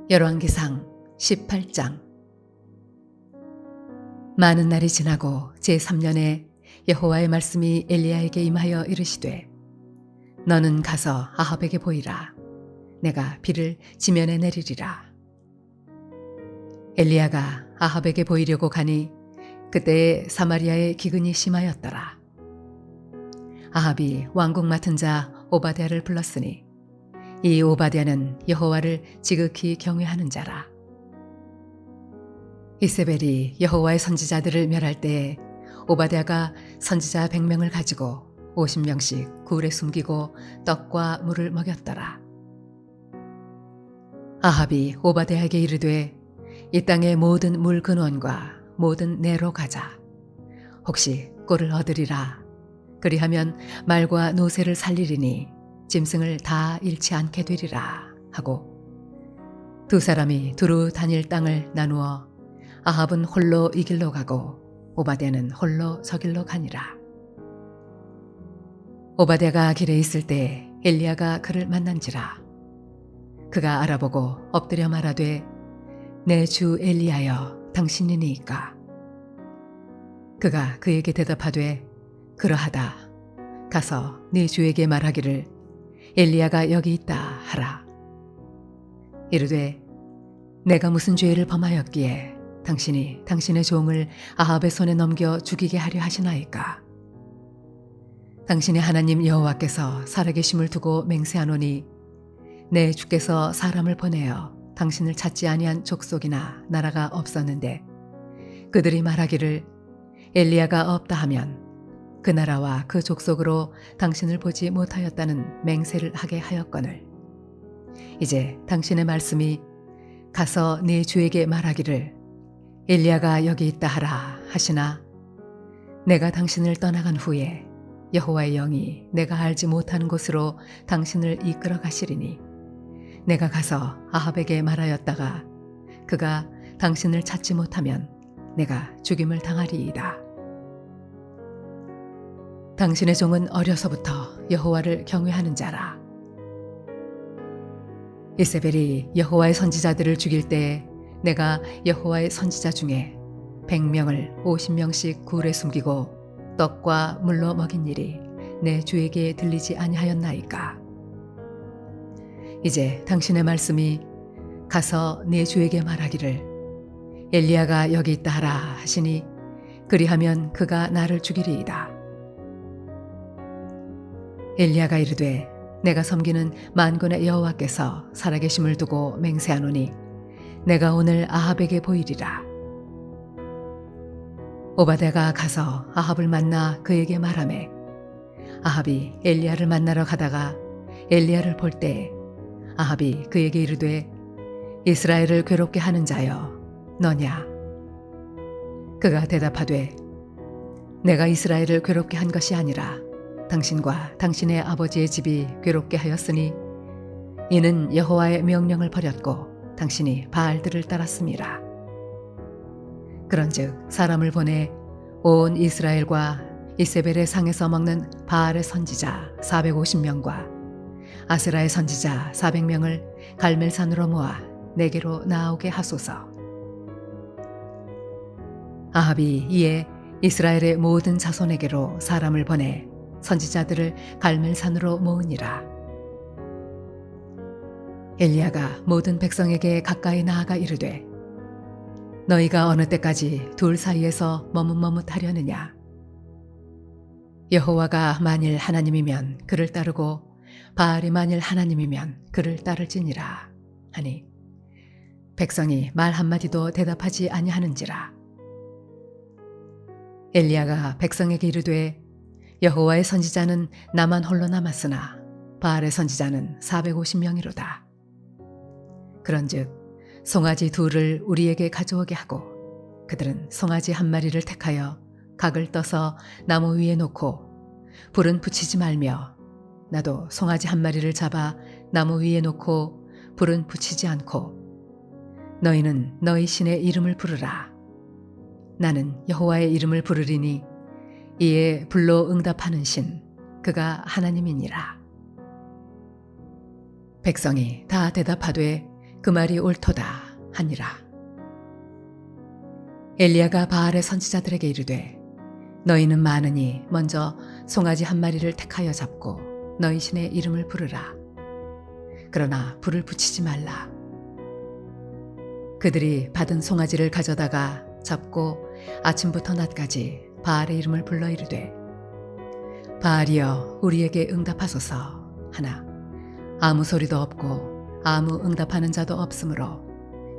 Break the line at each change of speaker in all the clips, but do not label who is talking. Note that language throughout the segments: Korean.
열왕기상 18장. 많은 날이 지나고 제3년에 여호와의 말씀이 엘리야에게 임하여 이르시되, 너는 가서 아합에게 보이라. 내가 비를 지면에 내리리라. 엘리야가 아합에게 보이려고 가니 그때에 사마리아에 기근이 심하였더라. 아합이 왕궁 맡은 자 오바댜를 불렀으니 이 오바댜는 여호와를 지극히 경외하는 자라. 이세벨이 여호와의 선지자들을 멸할 때에 오바댜가 선지자 100명을 가지고 50명씩 굴에 숨기고 떡과 물을 먹였더라. 아합이 오바댜에게 이르되, 이 땅의 모든 물 근원과 모든 내로 가자. 혹시 꼴을 얻으리라. 그리하면 말과 노새를 살리리니 짐승을 다 잃지 않게 되리라 하고, 두 사람이 두루 다닐 땅을 나누어 아합은 홀로 이 길로 가고 오바댜는 홀로 저 길로 가니라. 오바댜가 길에 있을 때 엘리야가 그를 만난지라. 그가 알아보고 엎드려 말하되, 내 주 엘리야여, 당신이니이까. 그가 그에게 대답하되, 그러하다. 가서 네 주에게 말하기를, 엘리야가 여기 있다 하라. 이르되, 내가 무슨 죄를 범하였기에 당신이 당신의 종을 아합의 손에 넘겨 죽이게 하려 하시나이까. 당신의 하나님 여호와께서 살아계심을 두고 맹세하노니, 내 주께서 사람을 보내어 당신을 찾지 아니한 족속이나 나라가 없었는데 그들이 말하기를, 엘리야가 없다 하면 그 나라와 그 족속으로 당신을 보지 못하였다는 맹세를 하게 하였거늘, 이제 당신의 말씀이 가서 네 주에게 말하기를, 엘리야가 여기 있다 하라 하시나, 내가 당신을 떠나간 후에 여호와의 영이 내가 알지 못하는 곳으로 당신을 이끌어 가시리니, 내가 가서 아합에게 말하였다가 그가 당신을 찾지 못하면 내가 죽임을 당하리이다. 당신의 종은 어려서부터 여호와를 경외하는 자라. 이세벨이 여호와의 선지자들을 죽일 때에 내가 여호와의 선지자 중에 100명을 50명씩 굴에 숨기고 떡과 물로 먹인 일이 내 주에게 들리지 아니하였나이까. 이제 당신의 말씀이 가서 내 주에게 말하기를, 엘리야가 여기 있다 하라 하시니, 그리하면 그가 나를 죽이리이다. 엘리야가 이르되, 내가 섬기는 만군의 여호와께서 살아계심을 두고 맹세하노니 내가 오늘 아합에게 보이리라. 오바댜가 가서 아합을 만나 그에게 말하매, 아합이 엘리야를 만나러 가다가 엘리야를 볼 때 아합이 그에게 이르되, 이스라엘을 괴롭게 하는 자여, 너냐? 그가 대답하되, 내가 이스라엘을 괴롭게 한 것이 아니라 당신과 당신의 아버지의 집이 괴롭게 하였으니, 이는 여호와의 명령을 버렸고 당신이 바알들을 따랐음이라. 그런즉 사람을 보내 온 이스라엘과 이세벨의 상에서 먹는 바알의 선지자 450명과 아세라의 선지자 400명을 갈멜산으로 모아 내게로 나오게 하소서. 아합이 이에 이스라엘의 모든 자손에게로 사람을 보내 선지자들을 갈멜산으로 모으니라. 엘리야가 모든 백성에게 가까이 나아가 이르되, 너희가 어느 때까지 둘 사이에서 머뭇머뭇하려느냐? 여호와가 만일 하나님이면 그를 따르고 바알이 만일 하나님이면 그를 따를지니라 하니, 백성이 말 한마디도 대답하지 아니하는지라. 엘리야가 백성에게 이르되, 여호와의 선지자는 나만 홀로 남았으나 바알의 선지자는 450명이로다. 그런즉 송아지 둘을 우리에게 가져오게 하고 그들은 송아지 한 마리를 택하여 각을 떠서 나무 위에 놓고 불은 붙이지 말며, 나도 송아지 한 마리를 잡아 나무 위에 놓고 불은 붙이지 않고, 너희는 너희 신의 이름을 부르라. 나는 여호와의 이름을 부르리니 이에 불로 응답하는 신, 그가 하나님이니라. 백성이 다 대답하되 그 말이 옳도다 하니라. 엘리야가 바알의 선지자들에게 이르되 너희는 많으니 먼저 송아지 한 마리를 택하여 잡고 너희 신의 이름을 부르라. 그러나 불을 붙이지 말라. 그들이 받은 송아지를 가져다가 잡고 아침부터 낮까지 바알의 이름을 불러 이르되 바알이여 우리에게 응답하소서 하나 아무 소리도 없고 아무 응답하는 자도 없으므로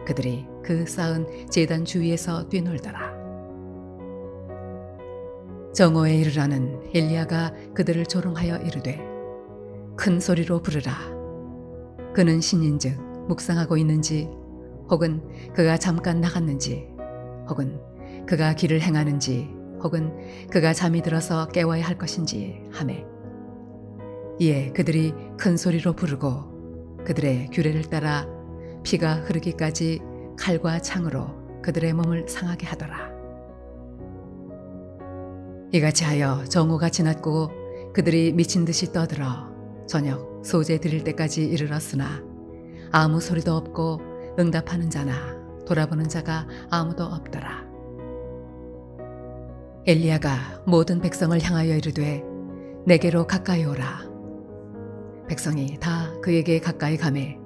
그들이 그 쌓은 제단 주위에서 뛰놀더라. 정오에 이르라는 엘리야가 그들을 조롱하여 이르되 큰 소리로 부르라. 그는 신인즉 묵상하고 있는지 혹은 그가 잠깐 나갔는지 혹은 그가 길을 행하는지 혹은 그가 잠이 들어서 깨워야 할 것인지 하매 이에 그들이 큰 소리로 부르고 그들의 규례를 따라 피가 흐르기까지 칼과 창으로 그들의 몸을 상하게 하더라. 이같이 하여 정오가 지났고 그들이 미친 듯이 떠들어 저녁 소제 드릴 때까지 이르렀으나 아무 소리도 없고 응답하는 자나 돌아보는 자가 아무도 없더라. 엘리야가 모든 백성을 향하여 이르되 내게로 가까이 오라. 백성이 다 그에게 가까이 가매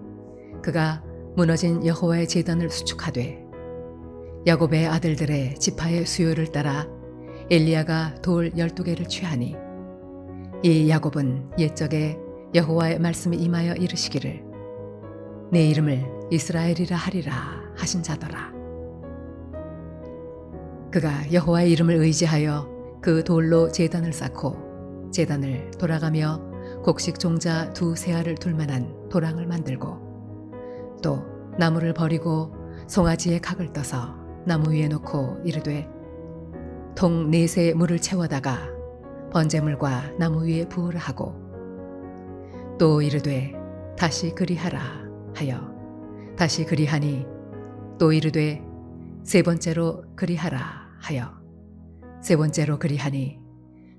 그가 무너진 여호와의 제단을 수축하되 야곱의 아들들의 지파의 수요를 따라 엘리야가 돌 12개를 취하니 이 야곱은 옛적에 여호와의 말씀이 임하여 이르시기를 내 이름을 이스라엘이라 하리라 하신 자더라. 그가 여호와의 이름을 의지하여 그 돌로 제단을 쌓고 제단을 돌아가며 곡식 종자 2 알을 둘 만한 도랑을 만들고 또 나무를 버리고 송아지의 각을 떠서 나무 위에 놓고 이르되 통 4새 물을 채워다가 번제물과 나무 위에 부으라 하고 또 이르되 다시 그리하라 하여 다시 그리하니 또 이르되 3번째로 그리하라 하여 3번째로 그리하니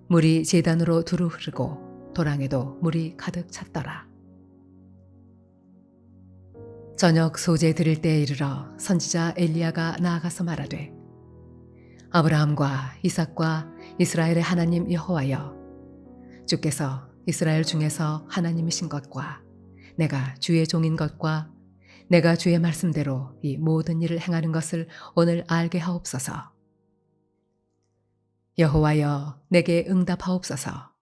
물이 제단으로 두루 흐르고 도랑에도 물이 가득 찼더라. 저녁 소제 드릴 때에 이르러 선지자 엘리야가 나아가서 말하되 아브라함과 이삭과 이스라엘의 하나님 여호와여 주께서 이스라엘 중에서 하나님이신 것과 내가 주의 종인 것과 내가 주의 말씀대로 이 모든 일을 행하는 것을 오늘 알게 하옵소서. 여호와여 내게 응답하옵소서.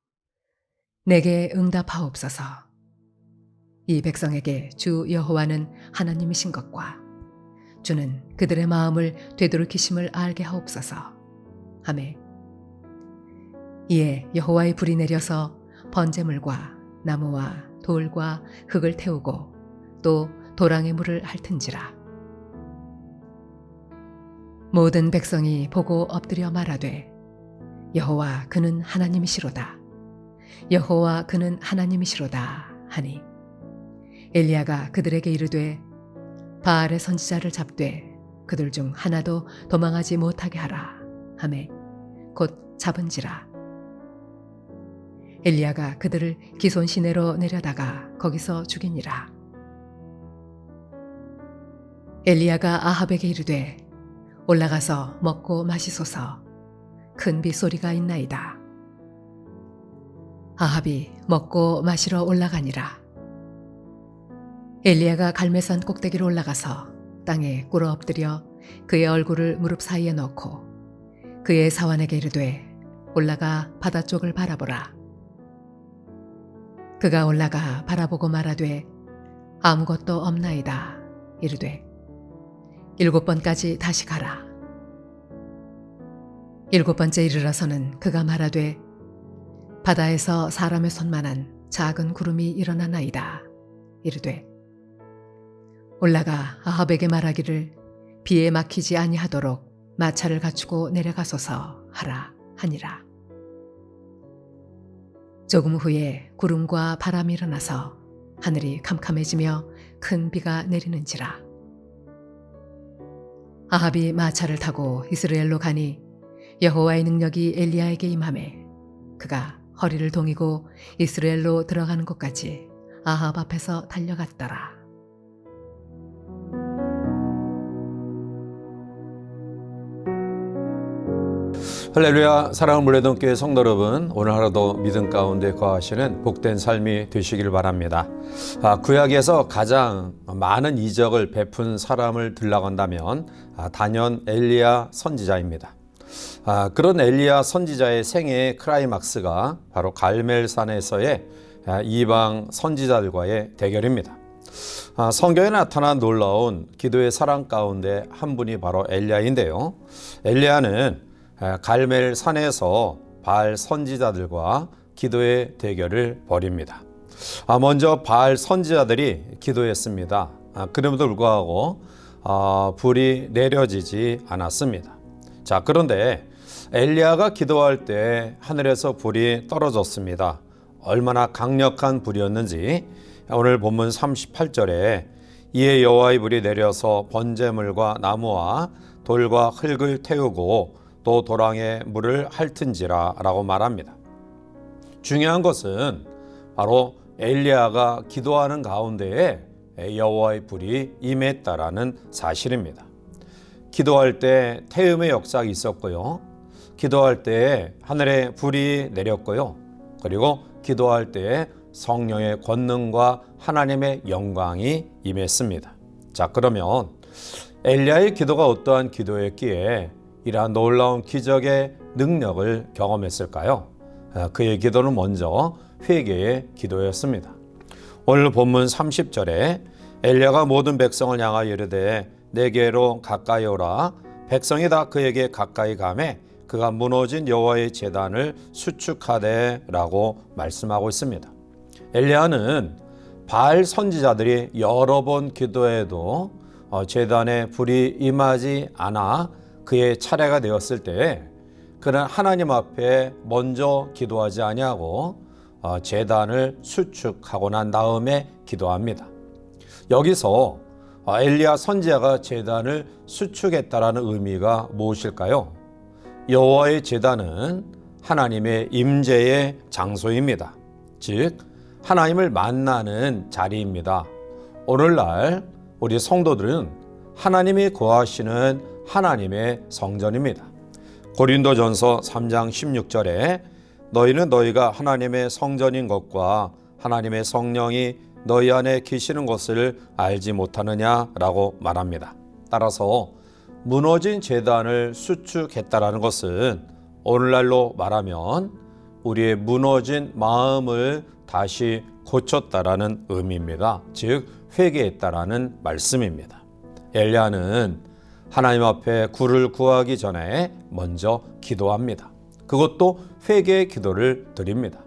내게 응답하옵소서. 이 백성에게 주 여호와는 하나님이신 것과 주는 그들의 마음을 되돌이키심을 알게 하옵소서. 하매 이에 여호와의 불이 내려서 번제물과 나무와 돌과 흙을 태우고 또 도랑의 물을 핥은지라. 모든 백성이 보고 엎드려 말하되 여호와 그는 하나님이시로다. 여호와 그는 하나님이시로다 하니 엘리야가 그들에게 이르되 바알의 선지자를 잡되 그들 중 하나도 도망하지 못하게 하라 하매 곧 잡은지라. 엘리야가 그들을 기손 시내로 내려다가 거기서 죽이니라. 엘리야가 아합에게 이르되 올라가서 먹고 마시소서. 큰 빗소리가 있나이다. 아합이 먹고 마시러 올라가니라. 엘리야가 갈멜산 꼭대기로 올라가서 땅에 꿇어 엎드려 그의 얼굴을 무릎 사이에 넣고 그의 사환에게 이르되 올라가 바다 쪽을 바라보라. 그가 올라가 바라보고 말하되 아무것도 없나이다. 이르되 7번까지 다시 가라. 7번째 이르러서는 그가 말하되 바다에서 사람의 손만한 작은 구름이 일어나나이다. 이르되 올라가 아합에게 말하기를 비에 막히지 아니하도록 마차를 갖추고 내려가소서 하라 하니라. 조금 후에 구름과 바람이 일어나서 하늘이 캄캄해지며 큰 비가 내리는지라. 아합이 마차를 타고 이스라엘로 가니 여호와의 능력이 엘리야에게 임하매 그가 허리를 동이고 이스라엘로 들어가는 곳까지 아합 앞에서 달려갔더라.
할렐루야. 사랑을 물려던 교회 성도 여러분, 오늘 하루도 믿음 가운데 거하시는 복된 삶이 되시길 바랍니다. 구약에서 가장 많은 이적을 베푼 사람을 들락한다면 단연 엘리야 선지자입니다. 그런 엘리야 선지자의 생애의 클라이막스가 바로 갈멜산에서의 이방 선지자들과의 대결입니다. 성경에 나타난 놀라운 기도의 사랑 가운데 한 분이 바로 엘리야인데요. 엘리야는 갈멜 산에서 바알 선지자들과 기도의 대결을 벌입니다. 먼저 바알 선지자들이 기도했습니다. 그럼에도 불구하고 불이 내려지지 않았습니다. 자, 그런데 엘리야가 기도할 때 하늘에서 불이 떨어졌습니다. 얼마나 강력한 불이었는지 오늘 본문 38절에 이에 여호와의 불이 내려서 번제물과 나무와 돌과 흙을 태우고 또 도랑에 물을 핥은지라 라고 말합니다. 중요한 것은 바로 엘리야가 기도하는 가운데에 여호와의 불이 임했다라는 사실입니다. 기도할 때 태음의 역사가 있었고요. 기도할 때 하늘에 불이 내렸고요. 그리고 기도할 때 성령의 권능과 하나님의 영광이 임했습니다. 자, 그러면 엘리야의 기도가 어떠한 기도였기에 이러한 놀라운 기적의 능력을 경험했을까요? 그의 기도는 먼저 회개의 기도였습니다. 오늘 본문 30절에 엘리야가 모든 백성을 향하여 이르되 내게로 가까이 오라. 백성이 다 그에게 가까이 가매 그가 무너진 여호와의 제단을 수축하되 라고 말씀하고 있습니다. 엘리야는 바알 선지자들이 여러 번 기도해도 제단에 불이 임하지 않아 그의 차례가 되었을 때 그는 하나님 앞에 먼저 기도하지 아니하고 제단을 수축하고 난 다음에 기도합니다. 여기서 엘리야 선지자가 제단을 수축했다라는 의미가 무엇일까요? 여호와의 제단은 하나님의 임재의 장소입니다. 즉 하나님을 만나는 자리입니다. 오늘날 우리 성도들은 하나님이 거하시는 하나님의 성전입니다. 고린도전서 3장 16절에 너희는 너희가 하나님의 성전인 것과 하나님의 성령이 너희 안에 계시는 것을 알지 못하느냐라고 말합니다. 따라서 무너진 제단을 수축했다라는 것은 오늘날로 말하면 우리의 무너진 마음을 다시 고쳤다라는 의미입니다. 즉 회개했다라는 말씀입니다. 엘리야는 하나님 앞에 굴을 구하기 전에 먼저 기도합니다. 그것도 회개의 기도를 드립니다.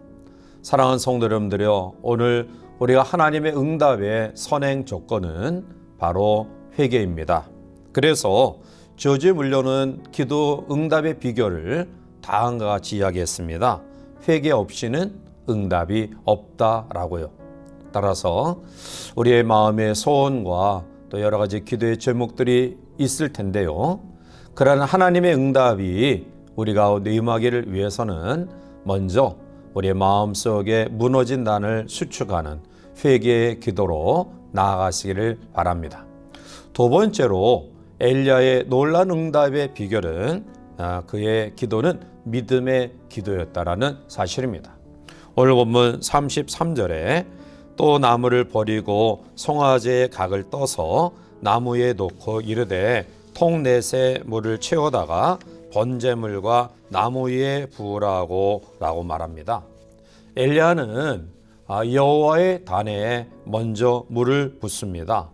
사랑하는 성도 여러분들이여, 오늘 우리가 하나님의 응답의 선행 조건은 바로 회개입니다. 그래서 저주에 물려는 기도 응답의 비결을 다음과 같이 이야기했습니다. 회개 없이는 응답이 없다라고요. 따라서 우리의 마음의 소원과 또 여러 가지 기도의 제목들이 있을 텐데요. 그러한 하나님의 응답이 우리 가운데 임하기를 위해서는 먼저 우리의 마음속에 무너진 단을 수축하는 회개의 기도로 나아가시기를 바랍니다. 두 번째로 엘리야의 놀라운 응답의 비결은 그의 기도는 믿음의 기도였다라는 사실입니다. 오늘 본문 33절에 또 나무를 버리고 송아지의 각을 떠서 나무에 놓고 이르되 통 넷에 물을 채우다가 번제물과 나무 위에 부으라고 라고 말합니다. 엘리야는 여호와의 단에 먼저 물을 붓습니다.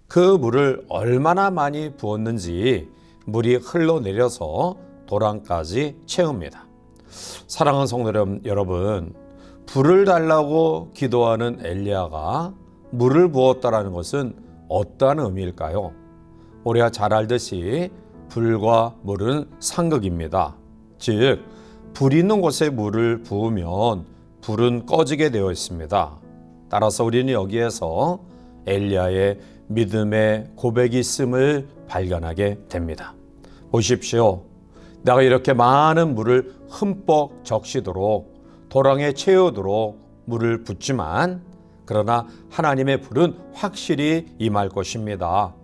그 물을 얼마나 많이 부었는지 물이 흘러내려서 도랑까지 채웁니다. 사랑하는 성도 여러분, 불을 달라고 기도하는 엘리야가 물을 부었다라는 것은 어떠한 의미일까요? 우리가 잘 알듯이 불과 물은 상극입니다. 즉 불 있는 곳에 물을 부으면 불은 꺼지게 되어 있습니다. 따라서 우리는 여기에서 엘리야의 믿음의 고백이 있음을 발견하게 됩니다. 보십시오. 내가 이렇게 많은 물을 흠뻑 적시도록 도랑에 채우도록 물을 붓지만 그러나 하나님의 불은 확실히 임할 것입니다.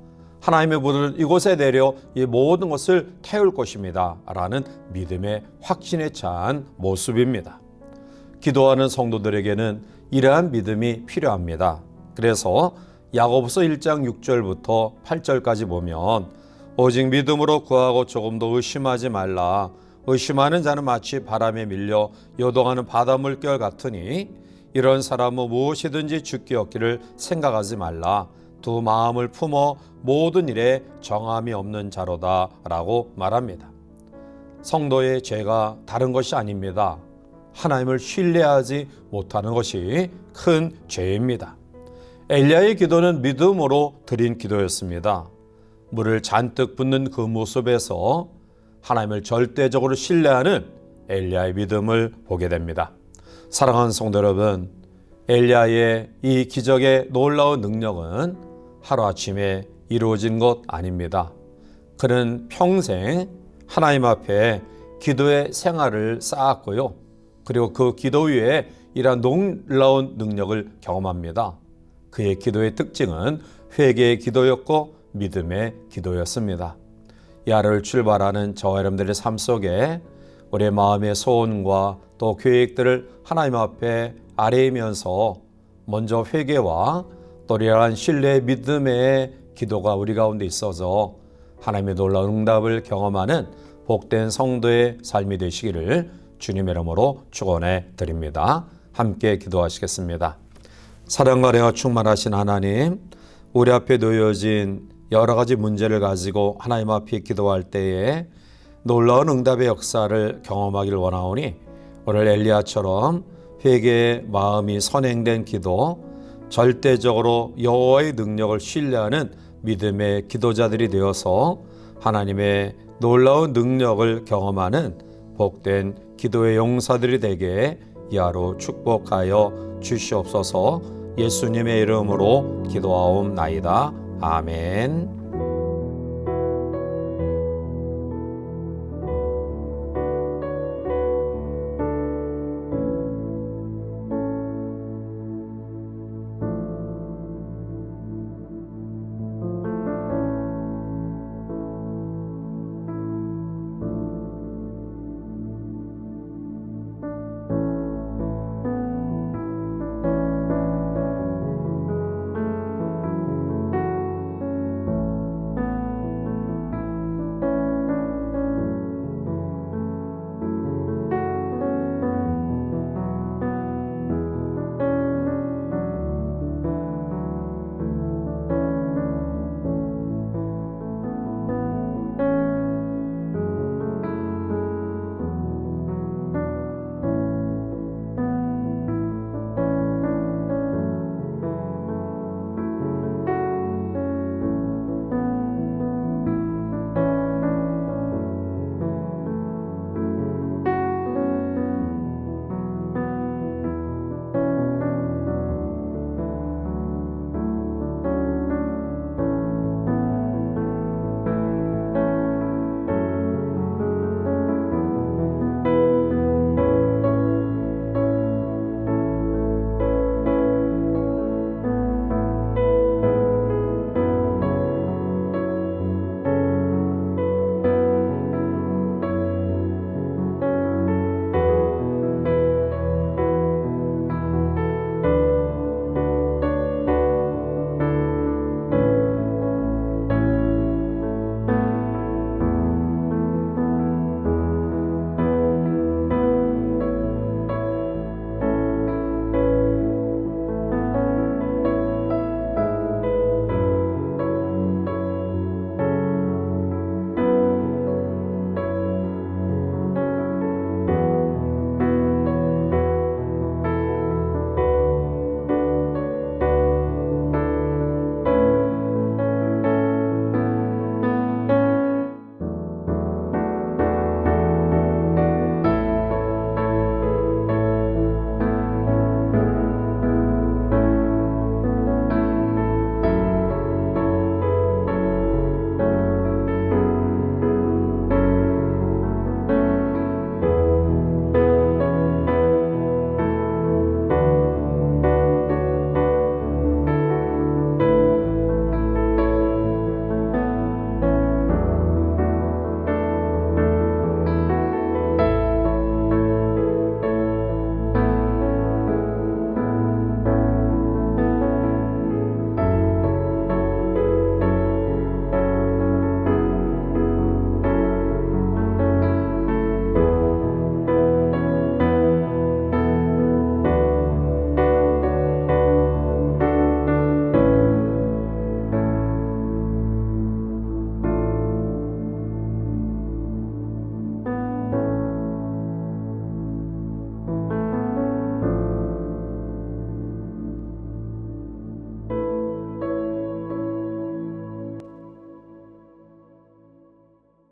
하나님의 불을 이곳에 내려 이 모든 것을 태울 것입니다 라는 믿음의 확신에 찬 모습입니다. 기도하는 성도들에게는 이러한 믿음이 필요합니다. 그래서 야고보서 1장 6절부터 8절까지 보면 오직 믿음으로 구하고 조금도 의심하지 말라. 의심하는 자는 마치 바람에 밀려 요동하는 바닷물결 같으니 이런 사람은 무엇이든지 죽기 없기를 생각하지 말라. 두 마음을 품어 모든 일에 정함이 없는 자로다 라고 말합니다. 성도의 죄가 다른 것이 아닙니다. 하나님을 신뢰하지 못하는 것이 큰 죄입니다. 엘리야의 기도는 믿음으로 드린 기도였습니다. 물을 잔뜩 붓는 그 모습에서 하나님을 절대적으로 신뢰하는 엘리야의 믿음을 보게 됩니다. 사랑하는 성도 여러분, 엘리야의 이 기적의 놀라운 능력은 하루아침에 이루어진 것 아닙니다. 그는 평생 하나님 앞에 기도의 생활을 쌓았고요. 그리고 그 기도 위에 이러한 놀라운 능력을 경험합니다. 그의 기도의 특징은 회개의 기도였고 믿음의 기도였습니다. 이 하루를 출발하는 저와 여러분들의 삶 속에 우리의 마음의 소원과 또 계획들을 하나님 앞에 아뢰면서 먼저 회개와 또 이러한 신뢰의 믿음의 기도가 우리 가운데 있어서 하나님의 놀라운 응답을 경험하는 복된 성도의 삶이 되시기를 주님의 이름으로 축원해 드립니다. 함께 기도하시겠습니다. 사랑과 은혜가 충만하신 하나님, 우리 앞에 놓여진 여러 가지 문제를 가지고 하나님 앞에 기도할 때에 놀라운 응답의 역사를 경험하기를 원하오니 오늘 엘리야처럼 회개의 마음이 선행된 기도, 절대적으로 여호와의 능력을 신뢰하는 믿음의 기도자들이 되어서 하나님의 놀라운 능력을 경험하는 복된 기도의 용사들이 되게 이 하루 축복하여 주시옵소서. 예수님의 이름으로 기도하옵나이다. 아멘.